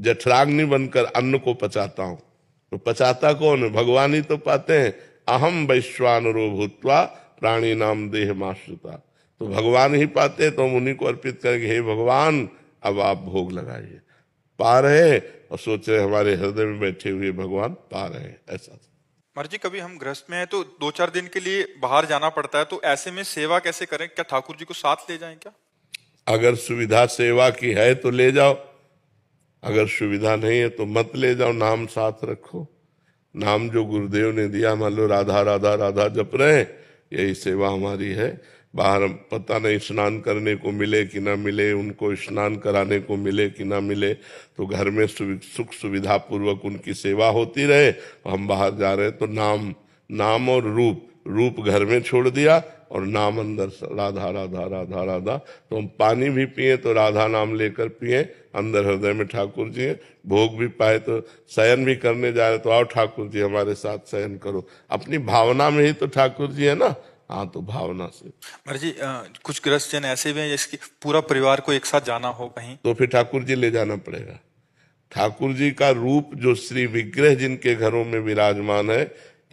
जठराग्नि बनकर अन्न को पचाता हूं। तो पचाता कौन है? भगवान ही तो पाते हैं। अहम वैश्वानरो भूत्वा प्राणी नाम देह माश्रिता। तो भगवान ही पाते हैं, तो हम उन्हीं को अर्पित करेंगे। हे भगवान, अब आप भोग लगाइए। पा रहे और सोच रहे हमारे हृदय में बैठे हुए भगवान पा रहे हैं, ऐसा। महाराज जी, कभी हम गृहस्थ में हैं तो 2-4 दिन के लिए बाहर जाना पड़ता है, तो ऐसे में सेवा कैसे करें? क्या ठाकुर जी को साथ ले जाएं क्या? अगर सुविधा सेवा की है तो ले जाओ, अगर सुविधा नहीं है तो मत ले जाओ। नाम साथ रखो। नाम जो गुरुदेव ने दिया, मान लो राधा राधा राधा जप रहे हैं, यही सेवा हमारी है। बाहर पता नहीं स्नान करने को मिले कि ना मिले, उनको स्नान कराने को मिले कि ना मिले, तो घर में सुख सुविधा पूर्वक उनकी सेवा होती रहे। हम बाहर जा रहे हैं तो नाम और रूप घर में छोड़ दिया और नाम अंदर राधा राधा राधा राधा। तो हम पानी भी पिए तो राधा नाम लेकर पिए, अंदर हृदय में ठाकुर जी है। भोग भी पाए तो शयन भी करने जा रहे तो आओ ठाकुर जी हमारे साथ शयन करो। अपनी भावना में ही तो ठाकुर जी है ना। हाँ, तो भावना से। महाराज जी, कुछ गृहस्थ जन ऐसे भी हैं जिसकी पूरा परिवार को एक साथ जाना हो कहीं, तो फिर ठाकुर जी ले जाना पड़ेगा। ठाकुर जी का रूप जो श्री विग्रह जिनके घरों में विराजमान है,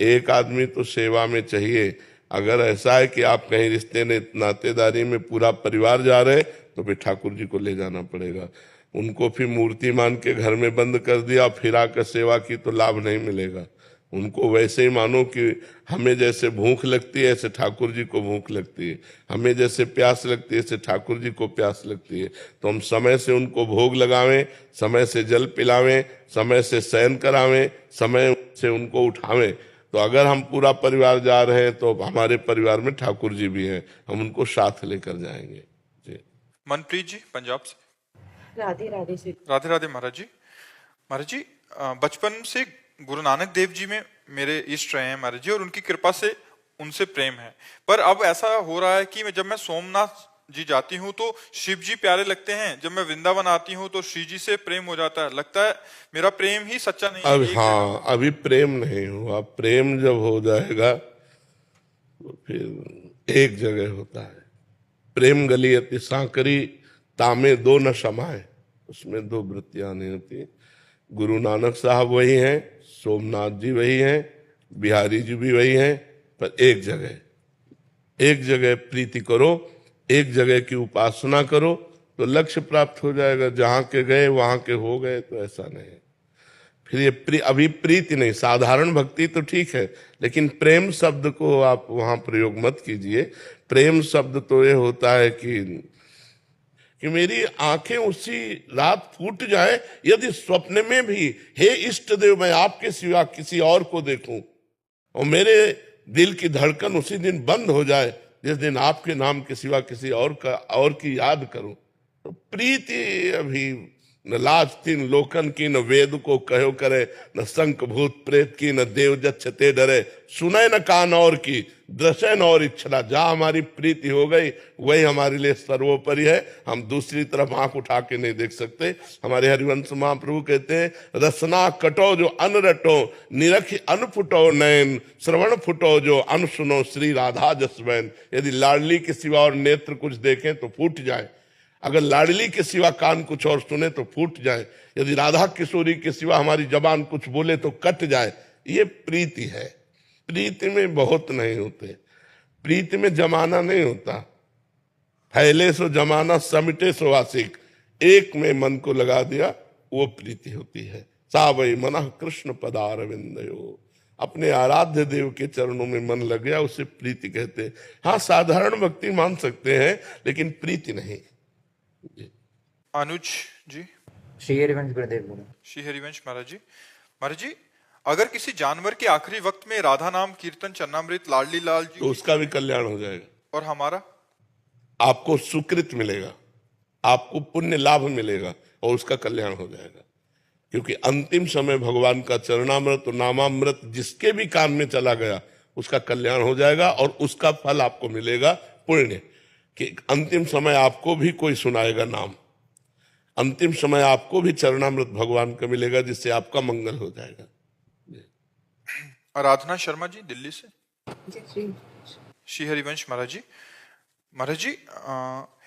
एक आदमी तो सेवा में चाहिए। अगर ऐसा है कि आप कहीं रिश्ते नातेदारी में पूरा परिवार जा रहे तो फिर ठाकुर जी को ले जाना पड़ेगा। उनको फिर मूर्ति मान के घर में बंद कर दिया, फिर आकर सेवा की तो लाभ नहीं मिलेगा। उनको वैसे ही मानो कि हमें जैसे भूख लगती है ऐसे ठाकुर जी को भूख लगती है, हमें जैसे प्यास लगती है ऐसे ठाकुर जी को प्यास लगती है। तो हम समय से उनको भोग लगावें, समय से जल पिलावें, समय से शयन करावें, समय से उनको उठावें। तो अगर हम पूरा परिवार जा रहे हैं तो हमारे परिवार में ठाकुर जी भी हैं, हम उनको साथ लेकर जाएंगे जी। मनप्रीत जी पंजाब से। राधे राधे से। राधे राधे महाराज जी। महाराज जी, बचपन से गुरु नानक देव जी में मेरे इष्ट रहे हैं महाराज जी, और उनकी कृपा से उनसे प्रेम है। पर अब ऐसा हो रहा है कि जब मैं सोमनाथ जी जाती हूँ तो शिव जी प्यारे लगते हैं, जब मैं वृंदावन आती हूँ तो श्री जी से प्रेम हो जाता है। लगता है मेरा प्रेम ही सच्चा नहीं अब है। हाँ, अभी प्रेम नहीं हुआ। प्रेम जब हो जाएगा तो फिर एक जगह होता है। प्रेम गली अति सांकरी, तामे दो न समाए, उसमें दो वृत्तियां नहीं होती। गुरु नानक साहब वही हैं, सोमनाथ जी वही हैं, बिहारी जी भी वही हैं, पर एक जगह प्रीति करो, एक जगह की उपासना करो तो लक्ष्य प्राप्त हो जाएगा। जहां के गए वहां के हो गए तो ऐसा नहीं। फिर ये अभी प्रीति नहीं, साधारण भक्ति तो ठीक है, लेकिन प्रेम शब्द को आप वहां प्रयोग मत कीजिए। प्रेम शब्द तो ये होता है कि मेरी आंखें उसी रात फूट जाए यदि स्वप्न में भी, हे इष्ट देव, मैं आपके सिवा किसी और को देखूं, और मेरे दिल की धड़कन उसी दिन बंद हो जाए जिस दिन आपके नाम के सिवा किसी और की याद करूं। तो प्रीति अभी न लाज तीन लोकन की, न वेद को कहो करे, न शंख भूत प्रेत की, न देव जच्छते डरे, सुने न कान और की, दृश्य न और इच्छा। जहां हमारी प्रीति हो गई वही हमारे लिए सर्वोपरि है। हम दूसरी तरफ आंख उठा के नहीं देख सकते। हमारे हरिवंश महाप्रभु कहते हैं, रसना कटो जो अन रटो, निरख अन फुटो नयन, श्रवण फुटो जो अन सुनो, श्री राधा जसवैन। यदि लाडली के सिवा और नेत्र कुछ देखें तो फूट जाए, अगर लाडली के सिवा कान कुछ और सुने तो फूट जाए, यदि राधा किशोरी के सिवा हमारी जबान कुछ बोले तो कट जाए। ये प्रीति है। प्रीति में बहुत नहीं होते, प्रीति में जमाना नहीं होता। फैले सो जमाना, समिटे सो आशिक, एक में मन को लगा दिया वो प्रीति होती है। सावई मना कृष्ण पदारविंदयो, अपने आराध्य देव के चरणों में मन लग गया, उसे प्रीति कहते हैं। हाँ, साधारण भक्ति मान सकते हैं लेकिन प्रीति नहीं। अनुज जी। श्री हरिवंश गुरुदेव बोलो। श्री हरिवंश महाराज जी। महाराज जी, अगर किसी जानवर के आखिरी वक्त में राधा नाम कीर्तन, चरणामृत, लाडली लाल जी, तो उसका भी कल्याण हो जाएगा। और हमारा, आपको सुकृत मिलेगा, आपको पुण्य लाभ मिलेगा और उसका कल्याण हो जाएगा। क्योंकि अंतिम समय भगवान का चरणामृत और नामामृत जिसके भी कान में चला गया उसका कल्याण हो जाएगा, और उसका फल आपको मिलेगा पुण्य। कि अंतिम समय आपको भी कोई सुनाएगा नाम, अंतिम समय आपको भी चरणामृत भगवान का मिलेगा, जिससे आपका मंगल हो जाएगा। आराधना शर्मा जी दिल्ली से। जय श्री। श्री हरिवंश महाराज जी। महाराज जी,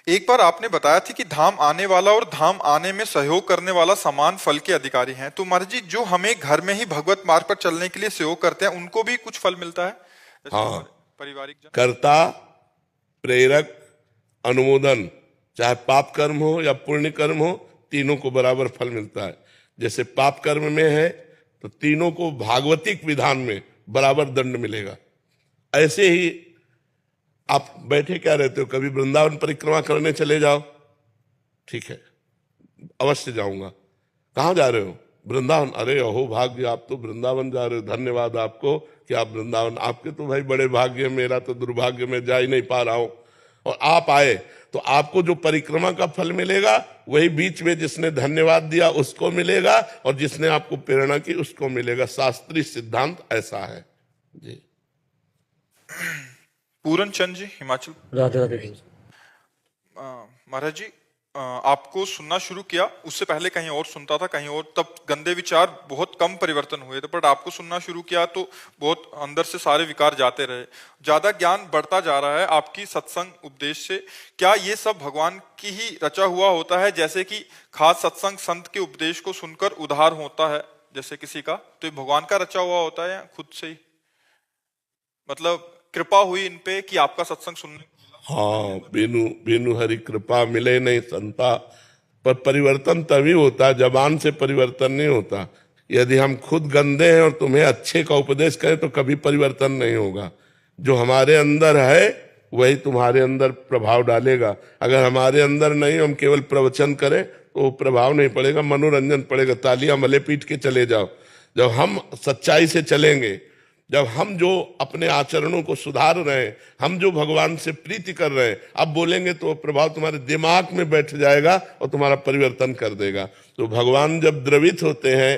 एक बार आपने बताया थी कि धाम आने वाला और धाम आने में सहयोग करने वाला समान फल के अधिकारी हैं। तो महाराज जी, जो हमें घर में ही भगवत मार्ग पर चलने के लिए सहयोग करते हैं उनको भी कुछ फल मिलता है? जैसे हाँ। हमारे पारिवारिक जन। कर्ता, प्रेरक, अनुमोदन, चाहे पाप कर्म हो या पुण्य कर्म हो, तीनों को बराबर फल मिलता है। जैसे पाप कर्म में है तो तीनों को भागवतिक विधान में बराबर दंड मिलेगा। ऐसे ही आप बैठे क्या रहते हो, कभी वृंदावन परिक्रमा करने चले जाओ, ठीक है, अवश्य जाऊंगा। कहाँ जा रहे हो? वृंदावन। अरे अहो भाग्य, आप तो वृंदावन जा रहे हो, धन्यवाद आपको कि आप वृंदावन, आपके तो भाई बड़े भाग्य, मेरा तो दुर्भाग्य, में जा ही नहीं पा रहा हूं। और आप आए तो आपको जो परिक्रमा का फल मिलेगा वही बीच में जिसने धन्यवाद दिया उसको मिलेगा, और जिसने आपको प्रेरणा की उसको मिलेगा। शास्त्रीय सिद्धांत ऐसा है जी। पूरन चंद जी, हिमाचल। राधे राधे जी। महाराज जी, आपको सुनना शुरू किया, उससे पहले कहीं और सुनता था, कहीं और, तब गंदे विचार बहुत कम परिवर्तन हुए थे, बट आपको सुनना शुरू किया तो बहुत अंदर से सारे विकार जाते रहे। ज्यादा ज्ञान बढ़ता जा रहा है आपकी सत्संग उपदेश से। क्या ये सब भगवान की ही रचा हुआ होता है? जैसे कि खास सत्संग संत के उपदेश को सुनकर उद्धार होता है जैसे किसी का, तो ये भगवान का रचा हुआ होता है या खुद से ही, मतलब कृपा हुई इन पे कि आपका सत्संग सुनने? हाँ, बिनु बिनु हरि कृपा मिले नहीं संता। पर परिवर्तन तभी होता है, जबान से परिवर्तन नहीं होता। यदि हम खुद गंदे हैं और तुम्हें अच्छे का उपदेश करें तो कभी परिवर्तन नहीं होगा। जो हमारे अंदर है वही तुम्हारे अंदर प्रभाव डालेगा। अगर हमारे अंदर नहीं, हम केवल प्रवचन करें तो प्रभाव नहीं पड़ेगा, मनोरंजन पड़ेगा, तालियां मले पीट के चले जाओ। जब हम सच्चाई से चलेंगे, जब हम जो अपने आचरणों को सुधार रहे हैं, हम जो भगवान से प्रीति कर रहे हैं, अब बोलेंगे तो प्रभाव तुम्हारे दिमाग में बैठ जाएगा और तुम्हारा परिवर्तन कर देगा। तो भगवान जब द्रवित होते हैं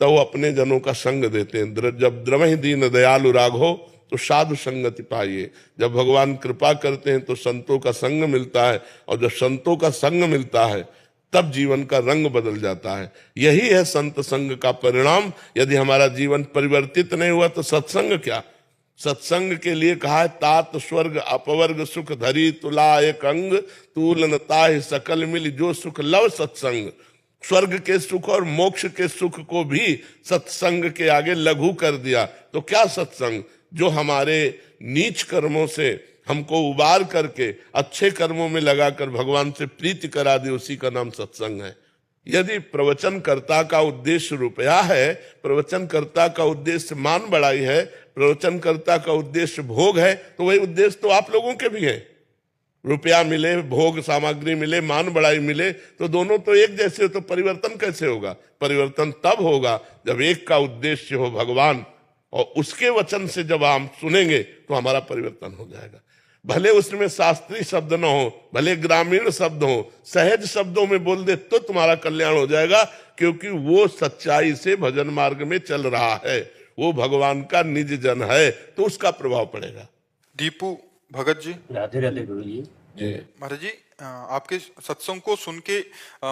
तो वो अपने जनों का संग देते हैं। जब द्रवहि दीन दयालु राघो तो साधु संगति पाइए। जब भगवान कृपा करते हैं तो संतों का संग मिलता है, और जब संतों का संग मिलता है तब जीवन का रंग बदल जाता है। यही है संत संग का परिणाम। यदि हमारा जीवन परिवर्तित नहीं हुआ तो सत्संग क्या? सत्संग के लिए कहा है, तात स्वर्ग अपवर्ग सुख धरी तुला एक अंग, तूलन ताहि सकल मिल जो सुख लव सत्संग। स्वर्ग के सुख और मोक्ष के सुख को भी सत्संग के आगे लघु कर दिया। तो क्या सत्संग? जो हमारे नीच कर्मों से हमको उबार करके अच्छे कर्मों में लगाकर भगवान से प्रीति करा दे, उसी का नाम सत्संग है। यदि प्रवचनकर्ता का उद्देश्य रुपया है, प्रवचनकर्ता का उद्देश्य मान बढ़ाई है, प्रवचनकर्ता का उद्देश्य भोग है, तो वही उद्देश्य तो आप लोगों के भी है। रुपया मिले, भोग सामग्री मिले, मान बढ़ाई मिले, तो दोनों तो एक जैसे हो, तो परिवर्तन कैसे होगा? परिवर्तन तब होगा जब एक का उद्देश्य हो भगवान, और उसके वचन से जब हम सुनेंगे तो हमारा परिवर्तन हो जाएगा। भले उसमें शास्त्रीय शब्द न हो, भले ग्रामीण शब्द हो, सहज शब्दों में बोल दे तो तुम्हारा कल्याण हो जाएगा, क्योंकि वो सच्चाई से भजन मार्ग में चल रहा है, वो भगवान का निज जन है, तो उसका प्रभाव पड़ेगा। दीपू भगत जी। राधे राधे गुरु जी। महाराज जी, आपके सत्संग को सुन के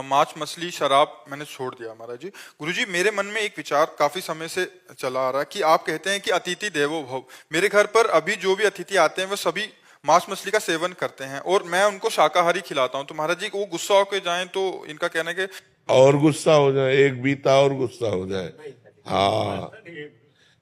मांस मछली शराब मैंने छोड़ दिया। महाराज जी, गुरु जी, मेरे मन में एक विचार काफी समय से चला आ रहा है कि आप कहते हैं कि अतिथि देवो भव। मेरे घर पर अभी जो भी अतिथि आते हैं वो सभी मांस मछली का सेवन करते हैं और मैं उनको शाकाहारी खिलाता हूं। तो महाराज जी, वो गुस्सा होकर जाएं तो इनका कहना है कि और गुस्सा हो जाए, एक बीता और गुस्सा हो जाए। हाँ,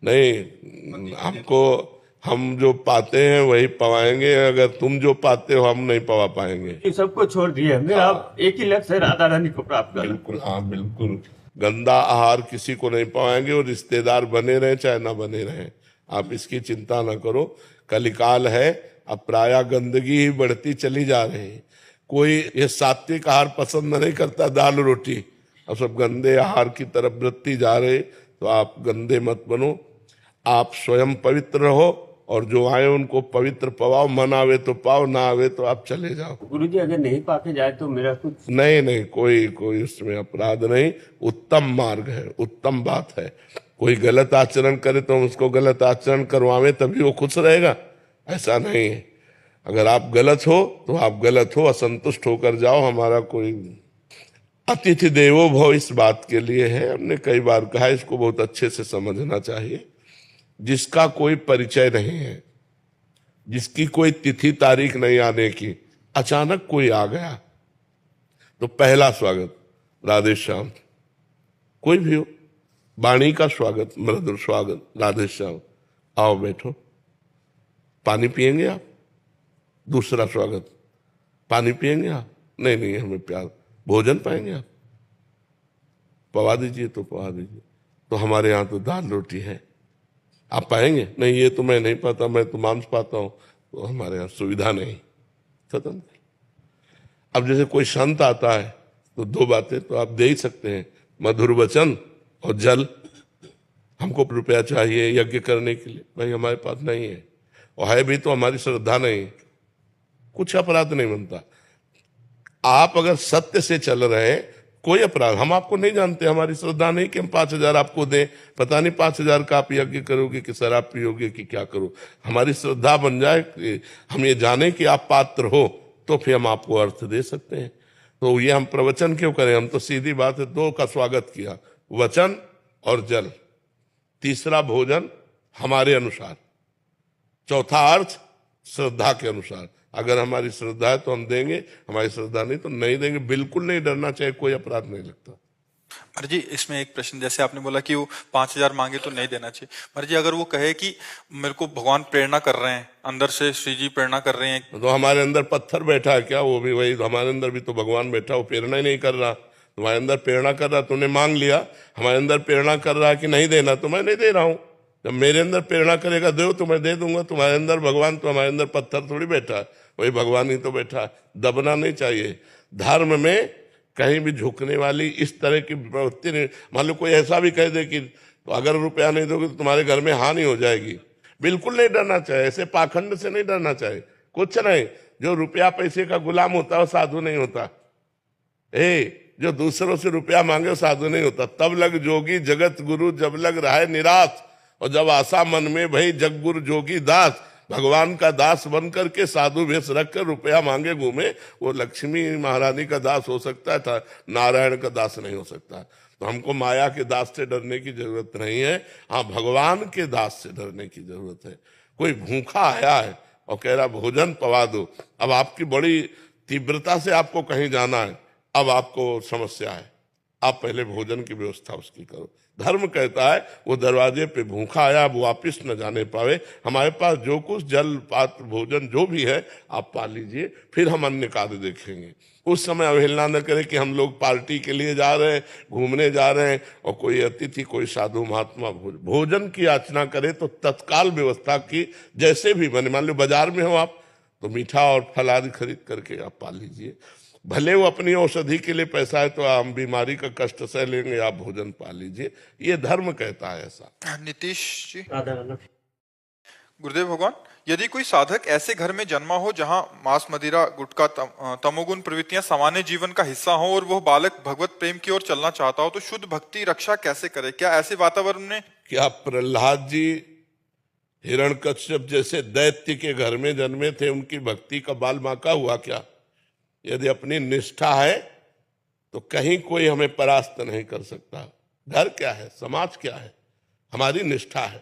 नहीं, हमको हम जो पाते हैं वही पवाएंगे, अगर तुम जो पाते हो हम नहीं पवा पाएंगे। सबको छोड़ दिए, मेरा एक ही लक्ष्य है, राधा रानी को प्राप्त करना। बिल्कुल, हाँ बिल्कुल। गंदा आहार किसी को नहीं पवाएंगे, और रिश्तेदार बने रहे चाहे ना बने रहे, आप इसकी चिंता ना करो। कलिकाल है, अब प्रायः गंदगी ही बढ़ती चली जा रही है। कोई ये सात्विक आहार पसंद नहीं करता, दाल रोटी, अब सब गंदे आहार की तरफ वृत्ति जा रहे। तो आप गंदे मत बनो, आप स्वयं पवित्र रहो, और जो आए उनको पवित्र पवाओ। मन आवे तो पाओ, ना आवे तो आप चले जाओ। गुरुजी, अगर नहीं पाके जाए तो मेरा कुछ नहीं, कोई उसमें अपराध नहीं, उत्तम मार्ग है, उत्तम बात है। कोई गलत आचरण करे तो हम उसको गलत आचरण करवावे तभी वो खुश रहेगा, ऐसा नहीं है। अगर आप गलत हो तो आप गलत हो, असंतुष्ट होकर जाओ। हमारा कोई अतिथि देवो भव इस बात के लिए है, हमने कई बार कहा, इसको बहुत अच्छे से समझना चाहिए। जिसका कोई परिचय नहीं है, जिसकी कोई तिथि तारीख नहीं आने की, अचानक कोई आ गया तो पहला स्वागत राधे श्याम, कोई भी हो, वाणी का स्वागत, मृदुल स्वागत, राधे श्याम, आओ बैठो, पानी पिएंगे आप? दूसरा स्वागत, पानी पिएंगे आप? नहीं नहीं, हमें प्यार, भोजन पाएंगे आप? पवा दीजिए तो पवा दीजिए, तो हमारे यहाँ तो दाल रोटी है, आप पाएंगे? नहीं, ये तो मैं नहीं पाता, मैं तो मांस पाता हूं, तो हमारे यहाँ सुविधा नहीं, खत्म। अब जैसे कोई संत आता है तो दो बातें तो आप दे ही सकते हैं, मधुर वचन और जल। हमको रुपया चाहिए यज्ञ करने के लिए, भाई हमारे पास नहीं है, और है भी तो हमारी श्रद्धा नहीं, कुछ अपराध नहीं बनता। आप अगर सत्य से चल रहे हैं, कोई अपराध, हम आपको नहीं जानते, हमारी श्रद्धा नहीं कि हम 5,000 आपको दें, पता नहीं 5,000 का आप यज्ञ करोगे कि शराब पियोगे कि क्या करो। हमारी श्रद्धा बन जाए कि हम ये जाने कि आप पात्र हो, तो फिर हम आपको अर्थ दे सकते हैं। तो ये हम प्रवचन क्यों करें, हम तो सीधी बात है, दो का स्वागत किया, वचन और जल, तीसरा भोजन हमारे अनुसार, चौथा अर्थ श्रद्धा के अनुसार। अगर हमारी श्रद्धा है तो हम देंगे, हमारी श्रद्धा नहीं तो नहीं देंगे। बिल्कुल नहीं डरना चाहिए, कोई अपराध नहीं लगता। महाराज जी, इसमें एक प्रश्न, जैसे आपने बोला कि वो 5,000 मांगे तो नहीं देना चाहिए, महाराज जी अगर वो कहे कि मेरे को भगवान प्रेरणा कर रहे हैं, अंदर से श्री जी प्रेरणा कर रहे हैं, तो हमारे अंदर पत्थर बैठा है क्या? वो भी वही, हमारे अंदर भी तो भगवान बैठा, वो प्रेरणा ही नहीं कर रहा, तुम्हारे अंदर प्रेरणा कर रहा, तूने मांग लिया, हमारे अंदर प्रेरणा कर रहा है कि नहीं देना, तो मैं नहीं दे रहा हूं। जब मेरे अंदर प्रेरणा करेगा दो तो मैं दे दूंगा। तुम्हारे अंदर भगवान, तो हमारे अंदर पत्थर थोड़ी बैठा है, वही भगवान ही तो बैठा है। दबना नहीं चाहिए। धर्म में कहीं भी झुकने वाली इस तरह की प्रवृत्ति नहीं। मान लो कोई ऐसा भी कह दे कि तो अगर रुपया नहीं दोगे तो तुम्हारे घर में हानि हो जाएगी, बिल्कुल नहीं डरना चाहिए, ऐसे पाखंड से नहीं डरना चाहिए। कुछ नहीं, जो रुपया पैसे का गुलाम होता है वो साधु नहीं होता। जो दूसरों से रुपया मांगे वो साधु नहीं होता। तब लग जोगी जगत गुरु, जब लग रहा है निराश, और जब आशा मन में भई जग गुरु जोगी दास। भगवान का दास बन करके साधु वेश रखकर रुपया मांगे घूमे, वो लक्ष्मी महारानी का दास हो सकता था, नारायण का दास नहीं हो सकता। तो हमको माया के दास से डरने की जरूरत नहीं है, हाँ भगवान के दास से डरने की जरूरत है। कोई भूखा आया है और कह रहा भोजन पवा दो, अब आपकी बड़ी तीव्रता से आपको कहीं जाना है, अब आपको समस्या है, आप पहले भोजन की व्यवस्था उसकी करो। धर्म कहता है वो दरवाजे पे भूखा आया, वो वापिस न जाने पावे, हमारे पास जो कुछ जल पात्र भोजन जो भी है आप पा लीजिए, फिर हम अन्य कार्य देखेंगे। उस समय अवहेलना न करें कि हम लोग पार्टी के लिए जा रहे हैं, घूमने जा रहे हैं, और कोई अतिथि कोई साधु महात्मा भोजन की याचना करे तो तत्काल व्यवस्था की, जैसे भी बने। मान लो बाजार में हो आप, तो मीठा और फल आदि खरीद करके आप पा लीजिए। भले वो अपनी औषधि के लिए पैसा है तो हम बीमारी का कष्ट सह लेंगे, आप भोजन पा लीजिए, ये धर्म कहता है ऐसा। नीतीश जी, गुरुदेव भगवान, यदि कोई साधक ऐसे घर में जन्मा हो जहां मांस मदिरा गुटखा तमोगुण प्रवृत्तियां सामान्य जीवन का हिस्सा हो और वह बालक भगवत प्रेम की ओर चलना चाहता हो, तो शुद्ध भक्ति रक्षा कैसे करे? क्या ऐसे वातावरण में, क्या प्रहलाद जी हिरण्यकश्यप जैसे दैत्य के घर में जन्मे थे, उनकी भक्ति का बाल बांका हुआ क्या? यदि अपनी निष्ठा है तो कहीं कोई हमें परास्त नहीं कर सकता। घर क्या है, समाज क्या है, हमारी निष्ठा है।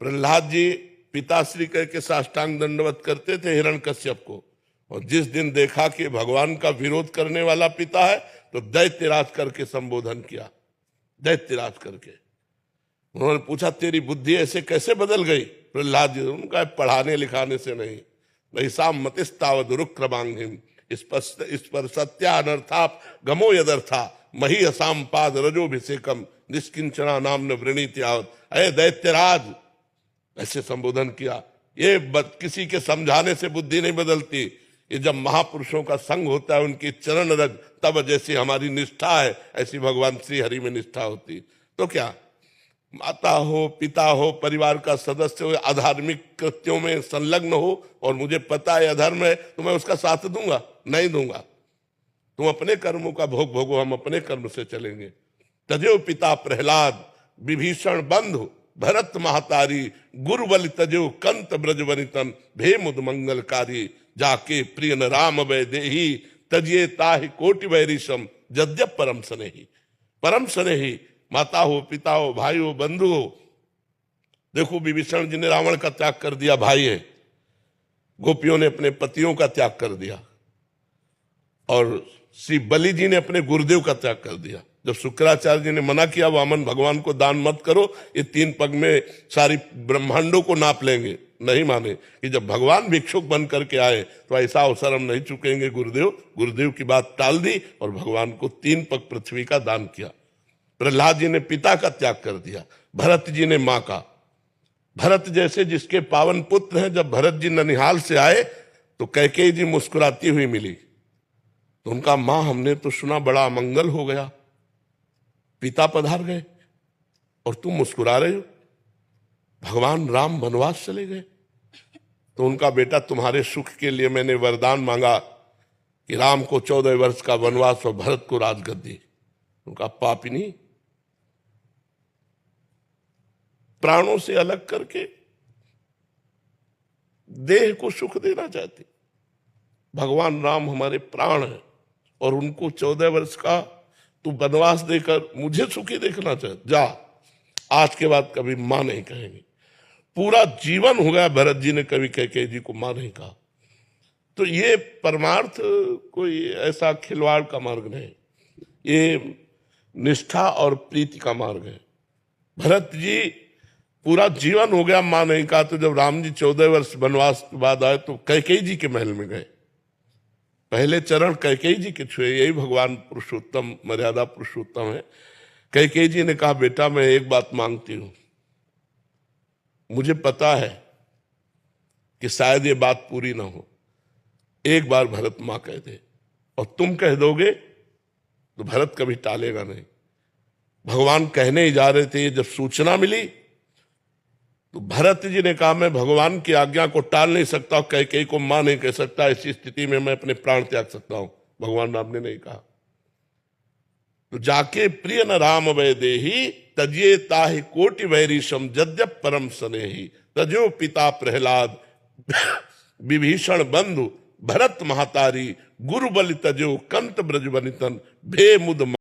प्रहलाद जी पिताश्री कह के साष्टांग दंडवत करते थे हिरण्यकश्यप को, और जिस दिन देखा कि भगवान का विरोध करने वाला पिता है तो दैत्यराज करके संबोधन किया। दैत्यराज करके उन्होंने पूछा तेरी बुद्धि ऐसे कैसे बदल गई? प्रहलाद जी उनका पढ़ाने लिखाने से नहीं, वैसाम मतिस्तावद रुक्रमांगिम इस पर सत्या अनर्थाप गमो यदर्था मही असाम पाद रजोभिषेकम निष्किंचना नाम न वृणीत यावत। अरे दैत्यराज, ऐसे संबोधन किया। ये किसी के समझाने से बुद्धि नहीं बदलती, ये जब महापुरुषों का संग होता है, उनकी चरण रज, तब जैसी हमारी निष्ठा है ऐसी भगवान श्री हरि में निष्ठा होती। तो क्या माता हो, पिता हो, परिवार का सदस्य हो, अधार्मिक कृत्यों में संलग्न हो और मुझे पता है अधर्म है, तो मैं उसका साथ दूंगा? नहीं दूंगा। तुम अपने कर्मों का भोग भोगो, हम अपने कर्म से चलेंगे। तजेव पिता प्रहलाद विभीषण बंधु भरत महतारी गुरुबल तजेव कंत ब्रजवनितन भे मुद मंगलकारी जाके प्रिय न राम वै देही तजिए ताहि कोटि वैरिशम जद्यप परम स्नेही। परम स्नेही माता हो, पिता हो, भाई हो, बंधु हो। देखो विभीषण जी ने रावण का त्याग कर दिया, भाई है, गोपियों ने अपने पतियों का त्याग कर दिया और श्री बलि जी ने अपने गुरुदेव का त्याग कर दिया। जब शुक्राचार्य जी ने मना किया वामन भगवान को दान मत करो, ये 3 पग में सारी ब्रह्मांडों को नाप लेंगे, नहीं माने कि जब भगवान भिक्षुक बन करके आए तो ऐसा अवसर हम नहीं चुकेंगे गुरुदेव की बात टाल दी और भगवान को 3 पग पृथ्वी का दान किया। प्रहलाद जी ने पिता का त्याग कर दिया, भरत जी ने माँ का। भरत जैसे जिसके पावन पुत्र हैं, जब भरत जी ननिहाल से आए तो कैकेयी जी मुस्कुराती हुई मिली तो उनका मां हमने तो सुना बड़ा अमंगल हो गया, पिता पधार गए और तुम मुस्कुरा रहे हो, भगवान राम वनवास चले गए। तो उनका बेटा तुम्हारे सुख के लिए मैंने वरदान मांगा कि राम को 14 वर्ष का वनवास और भरत को राजगद्दी। उनका पापिनी प्राणों से अलग करके देह को सुख देना चाहते। भगवान राम हमारे प्राण हैं और उनको 14 वर्ष का तू वनवास देकर मुझे सुखी देखना चाहते, जा आज के बाद कभी मां नहीं कहेंगे। पूरा जीवन हो गया भरत जी ने कभी कैकेयी जी को मां नहीं कहा। तो ये परमार्थ कोई ऐसा खिलवाड़ का मार्ग नहीं, ये निष्ठा और प्रीति का मार्ग है। भरत जी पूरा जीवन हो गया मां नहीं कहा, तो जब राम जी 14 वर्ष वनवास के बाद आए तो कैकेयी जी के महल में गए, पहले चरण कैकेयी जी के छुए। यही भगवान पुरुषोत्तम मर्यादा पुरुषोत्तम है। कैकेयी जी ने कहा बेटा मैं एक बात मांगती हूं, मुझे पता है कि शायद ये बात पूरी ना हो, एक बार भरत मां कह दे और तुम कह दोगे तो भरत कभी टालेगा नहीं। भगवान कहने ही जा रहे थे, जब सूचना मिली तो भरत जी ने कहा मैं भगवान की आज्ञा को टाल नहीं सकता, कैकेयी को मां नहीं कह सकता, ऐसी स्थिति में मैं अपने प्राण त्याग सकता हूं। भगवान राम ने नहीं कहा। तो जाके प्रिय न राम वै देही तजिए ताहि कोटि वैरीशम जद्यप परम स्नेही तजो पिता प्रहलाद विभीषण बंधु भरत महातारी गुरु बलि तजो कंत ब्रज बनितन भे मुद